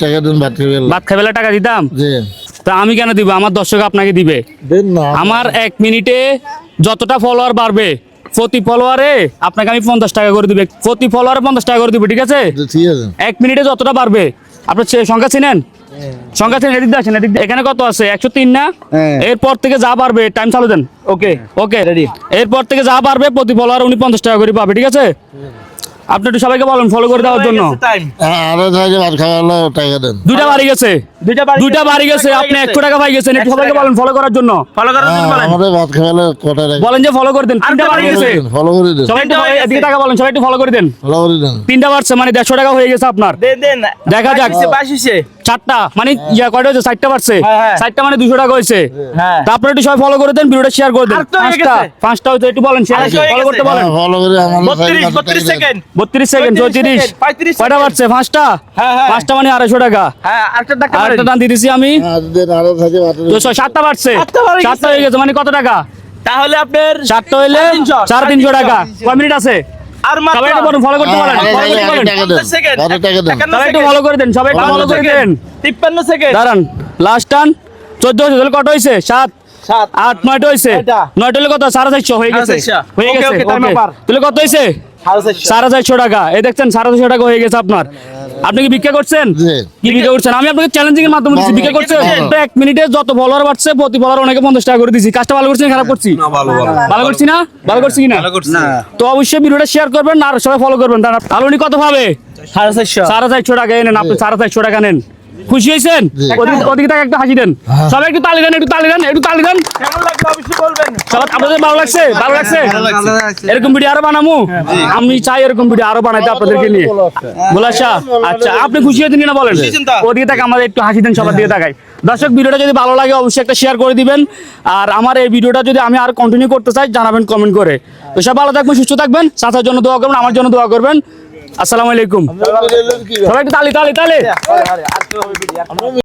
টাকা দেন, ভাত খাবেলা টাকা দিতাম। তা আমি কেন দিব? আমার দর্শক আপনাকে দিবে। আমার 1 মিনিটে যতটা ফলোয়ার বাড়বে প্রতি ফলোয়ারে আপনাকে আমি 50 টাকা করে দিবে, প্রতি ফলোয়ারে 50 টাকা করে দিবে, ঠিক আছে? 1 মিনিটে যতটা বাড়বে। আপনার সংখ্যা চিনেন? সংখ্যা চিনেন? এদিক দিয়ে আসেন, এদিক দিয়ে। এখানে কত আছে? 103 না? এরপর থেকে যা বাড়বে টাইম চালু দেন। ওকে ওকে রেডি। এরপর থেকে যা বাড়বে প্রতি ফলোয়ার উনি 50 টাকা করে পাবে, ঠিক আছে? আপনি একটু সবাইকে বলেন ফলো করে দেওয়ার জন্য। দুইটা বাড়ি গেছে, দুইটা বাড়ি গেছে, আপনি 100 টাকা পাই গেছেন। একটু সবাইকে বলেন ফলো করার জন্য। বলেন যে ফলো করে দেন। 3টা বাড়ি গেছে, সবাই একটু এদিকে টাকা বলেন, সবাই একটু ফলো করে দেন। 3টা বাড়ছে মানে 150 টাকা হয়ে গেছে আপনার। দেখা যাক। 4টা মানে কয়টা হয়েছে? 4টা বাড়ছে। 4টা মানে 200 টাকা হয়েছে। তারপরে একটু সবাই ফলো করে দেন, ভিডিওটা শেয়ার করে দেন। 5টা হয়েছে, একটু বলেন ফলো করতে বলেন। 32 সেকেন্ড 34 কয়টা বাড়ছে? 5টা। 5টা মানে 250 টাকা। আরেকটা দান দিতেছি আমি। 7টা বাড়ছে, 7টা হয়ে গেছে মানে কত টাকা? তাহলে আপনার 7টা হইলে 350 টাকা। কয় মিনিট আছে? সবাই একটু বলুন ফলো করতে বলেন। সবাই একটু ফলো করে দেন, সবাই একটু ফলো করে দেন। 53 সেকেন্ড দাঁড়ান। লাস্ট টান 14 হয়েছে, তাহলে কত হয়েছে? 7 8 9টা হয়েছে। 9টা হলে কত? 450 হয়ে গেছে, হয়ে গেছে। তাহলে কত হয়েছে? 450 টাকা। এই দেখছেন 450 টাকা হয়ে গেছে আপনার। আপনি কি ভিক্ষা করছেন? কি ভিক্ষা করছেন? আমি আপনাকে চ্যালেঞ্জিং এর মাধ্যমে দিচ্ছি। ভিক্ষা করছেন? 1 মিনিটে যত ফলোয়ার বাড়ছে প্রতি ফলোয়ার ওনাকে 50 টাকা করে দিছি। কাজটা ভালো করছি না খারাপ করছি? ভালো করছি না? ভালো করছি কিনা? তো অবশ্যই ভিডিওটা শেয়ার করবেন আর সবাই ফলো করবেন। তাহলে উনি কত পাবে? 450 টাকা। এনেন আপনি 450 টাকা নেন। খুশি হয়েছেন? ওদিকে তাকে একটা হাসি দেন। সবাই একটু তালি দেন, একটু তালি দেন, একটু তালি দেন। সবাই আপনাদের ভালো লাগছে? ভালো লাগছে? এরকম ভিডিও আরো বানাবো। আমি চাই এরকম ভিডিও আরো বানাইতে আপনাদেরকে নিয়ে। বুলাশা আচ্ছা, আপনি খুশি হয়েছেন কিনা বলেন? ওদিকে তাকে আমাদের একটু হাসি দেন, সবার দিকে তাকাই। দর্শক ভিডিওটা যদি ভালো লাগে অবশ্যই একটা শেয়ার করে দিবেন। আর আমার এই ভিডিওটা যদি আমি আর কন্টিনিউ করতে চাই জানাবেন কমেন্ট করে। তো সব ভালো থাকবেন, সুস্থ থাকবেন। চাচার জন্য দোয়া করবেন, আমার জন্য দোয়া করবেন। আসসালামু আলাইকুম। সবাই একটু তালি তালি তালি।